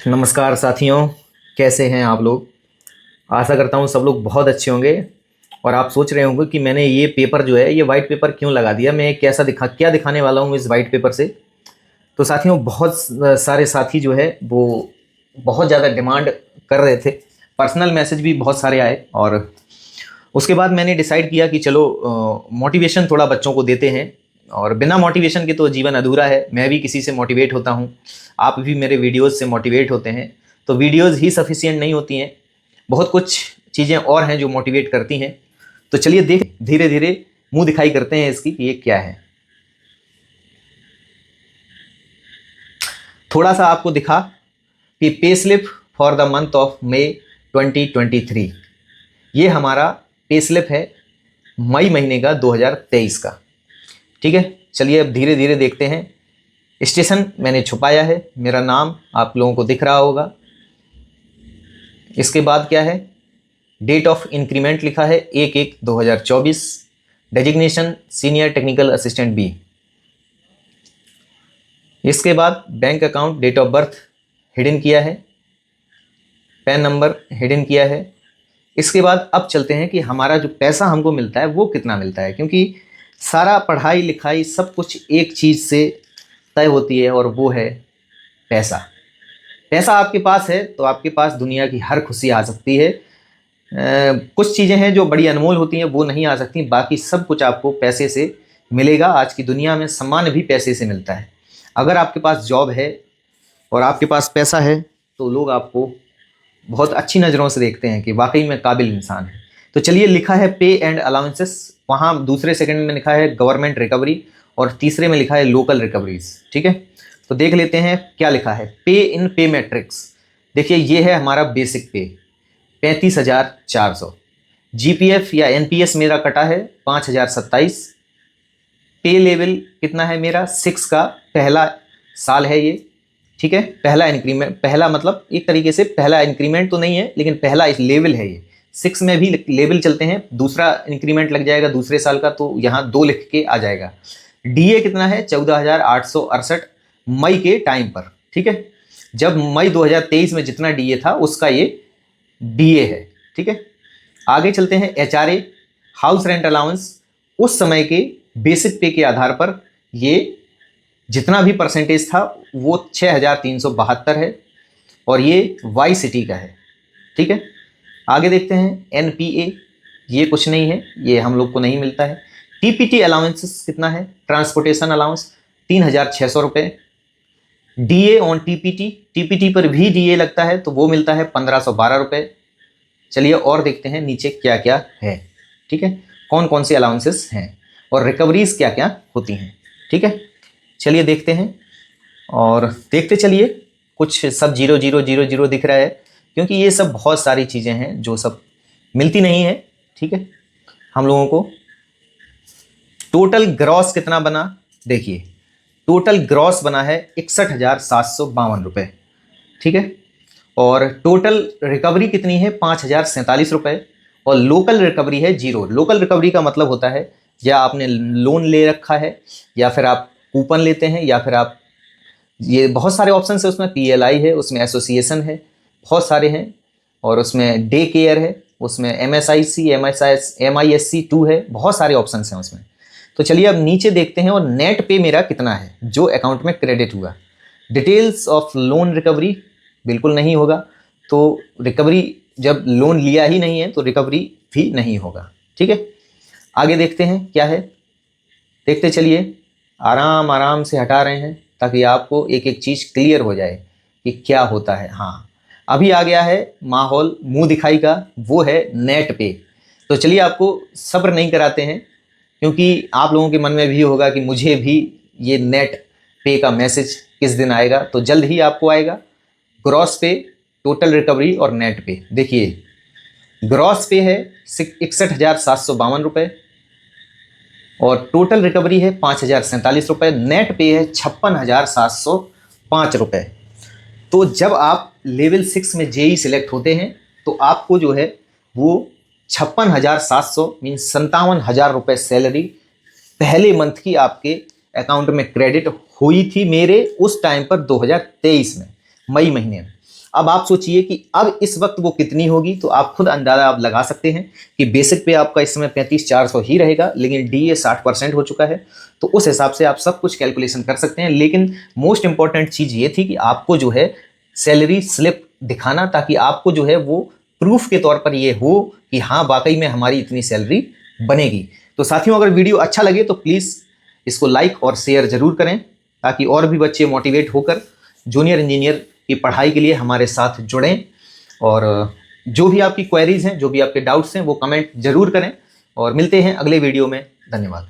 नमस्कार साथियों, कैसे हैं आप लोग। आशा करता हूँ सब लोग बहुत अच्छे होंगे। और आप सोच रहे होंगे कि मैंने ये पेपर जो है, ये वाइट पेपर क्यों लगा दिया, मैं कैसा क्या दिखाने वाला हूँ इस वाइट पेपर से। तो साथियों, बहुत सारे साथी जो है वो बहुत ज़्यादा डिमांड कर रहे थे। पर्सनल मैसेज भी बहुत सारे आए और उसके बाद मैंने डिसाइड किया कि चलो मोटिवेशन थोड़ा बच्चों को देते हैं। और बिना मोटिवेशन के तो जीवन अधूरा है। मैं भी किसी से मोटिवेट होता हूँ, आप भी मेरे वीडियोस से मोटिवेट होते हैं। तो वीडियोस ही सफिशिएंट नहीं होती हैं, बहुत कुछ चीज़ें और हैं जो मोटिवेट करती हैं। तो चलिए देख, धीरे धीरे मुंह दिखाई करते हैं इसकी कि ये क्या है। थोड़ा सा आपको दिखा कि pay slip for the month of May 2023। ये हमारा पे स्लिप है मई महीने का 2023 का। ठीक है, चलिए अब धीरे धीरे देखते हैं। स्टेशन मैंने छुपाया है, मेरा नाम आप लोगों को दिख रहा होगा। इसके बाद क्या है, डेट ऑफ इंक्रीमेंट लिखा है 1/1/2024। Designation senior technical assistant B. इसके बाद bank account, date of birth hidden किया है, पैन नंबर हिडन किया है। इसके बाद अब चलते हैं कि हमारा जो पैसा हमको मिलता है वो कितना मिलता है, क्योंकि सारा पढ़ाई लिखाई सब कुछ एक चीज़ से तय होती है और वो है पैसा। पैसा आपके पास है तो आपके पास दुनिया की हर खुशी आ सकती है। कुछ चीज़ें हैं जो बड़ी अनमोल होती हैं, वो नहीं आ सकती, बाकी सब कुछ आपको पैसे से मिलेगा। आज की दुनिया में सम्मान भी पैसे से मिलता है। अगर आपके पास जॉब है और आपके पास पैसा है तो लोग आपको बहुत अच्छी नज़रों से देखते हैं कि वाकई में काबिल इंसान है। तो चलिए, लिखा है पे एंड अलाउंसेस, वहाँ दूसरे सेकंड में लिखा है गवर्नमेंट रिकवरी और तीसरे में लिखा है लोकल रिकवरीज। ठीक है, तो देख लेते हैं क्या लिखा है। पे इन पे मैट्रिक्स, देखिए ये है हमारा बेसिक पे 35,400। जीपीएफ या एनपीएस मेरा कटा है 5,027। पे लेवल कितना है मेरा 6 का पहला साल है ये। ठीक है, पहला इंक्रीमेंट, पहला मतलब एक तरीके से पहला इंक्रीमेंट तो नहीं है लेकिन पहला इस लेवल है ये। 6 में भी लेवल चलते हैं, दूसरा इंक्रीमेंट लग जाएगा दूसरे साल का, तो यहाँ 2 लिख के आ जाएगा। डीए कितना है 14,868 मई के टाइम पर। ठीक है, जब मई 2023 में जितना डीए था उसका ये डीए है। ठीक है, आगे चलते हैं। एचआरए, हाउस रेंट अलाउंस, उस समय के बेसिक पे के आधार पर ये जितना भी परसेंटेज था वो 6,372 है और ये वाई सिटी का है। ठीक है, आगे देखते हैं। एनपीए, ये कुछ नहीं है, ये हम लोग को नहीं मिलता है। टीपीटी अलाउंसेस कितना है, ट्रांसपोर्टेशन अलाउंस 3,600 रुपये। डीए ऑन टीपीटी, टीपीटी पर भी डीए लगता है तो वो मिलता है 1,512 रुपये। चलिए और देखते हैं नीचे क्या क्या है। ठीक है, कौन कौन से अलाउंसेस हैं और रिकवरीज क्या क्या होती हैं। ठीक है, चलिए देखते हैं और देखते चलिए। कुछ सब 0,0,0,0 दिख रहा है क्योंकि ये सब बहुत सारी चीज़ें हैं जो सब मिलती नहीं है। ठीक है, हम लोगों को टोटल ग्रॉस कितना बना, देखिए टोटल ग्रॉस बना है 61,752 रुपये। ठीक है, और टोटल रिकवरी कितनी है 5,047 रुपये और लोकल रिकवरी है 0। लोकल रिकवरी का मतलब होता है या आपने लोन ले रखा है या फिर आप कूपन लेते हैं या फिर आप, ये बहुत सारे ऑप्शन है उसमें। पीएलआई है, उसमें एसोसिएशन है, बहुत सारे हैं। और उसमें डे केयर है, उसमें एमएसआईसी, एमआईएससी 2 है, बहुत सारे ऑप्शन हैं उसमें। तो चलिए अब नीचे देखते हैं और नेट पे मेरा कितना है जो अकाउंट में क्रेडिट हुआ। डिटेल्स ऑफ लोन रिकवरी बिल्कुल नहीं होगा, तो रिकवरी जब लोन लिया ही नहीं है तो रिकवरी भी नहीं होगा। ठीक है, आगे देखते हैं क्या है, देखते चलिए। आराम आराम से हटा रहे हैं ताकि आपको एक एक चीज़ क्लियर हो जाए कि क्या होता है। हाँ, अभी आ गया है माहौल मुंह दिखाई का, वो है नेट पे। तो चलिए आपको सब्र नहीं कराते हैं क्योंकि आप लोगों के मन में भी होगा कि मुझे भी ये नेट पे का मैसेज किस दिन आएगा, तो जल्द ही आपको आएगा। ग्रॉस पे, टोटल रिकवरी और नेट पे। देखिए ग्रॉस पे है 61,752 रुपये और टोटल रिकवरी है 5,047 रुपये। नेट पे है 56,705 रुपये। तो जब आप लेवल 6 में जेई सिलेक्ट होते हैं तो आपको जो है वो 56,700 मीन 57,000 रुपये सैलरी पहले मंथ की आपके अकाउंट में क्रेडिट हुई थी मेरे उस टाइम पर 2023 में मई महीने में। अब आप सोचिए कि अब इस वक्त वो कितनी होगी, तो आप खुद अंदाजा आप लगा सकते हैं कि बेसिक पे आपका इस समय 35,400 ही रहेगा, लेकिन DA 60% हो चुका है, तो उस हिसाब से आप सब कुछ कैलकुलेशन कर सकते हैं। लेकिन मोस्ट इंपॉर्टेंट चीज़ ये थी कि आपको जो है सैलरी स्लिप दिखाना, ताकि आपको जो है वो प्रूफ के तौर पर ये हो कि हाँ वाकई में हमारी इतनी सैलरी बनेगी। तो साथियों, अगर वीडियो अच्छा लगे तो प्लीज़ इसको लाइक और शेयर जरूर करें, ताकि और भी बच्चे मोटिवेट होकर जूनियर इंजीनियर की पढ़ाई के लिए हमारे साथ जुड़ें। और जो भी आपकी क्वेरीज हैं, जो भी आपके डाउट्स हैं, वो कमेंट जरूर करें, और मिलते हैं अगले वीडियो में। धन्यवाद।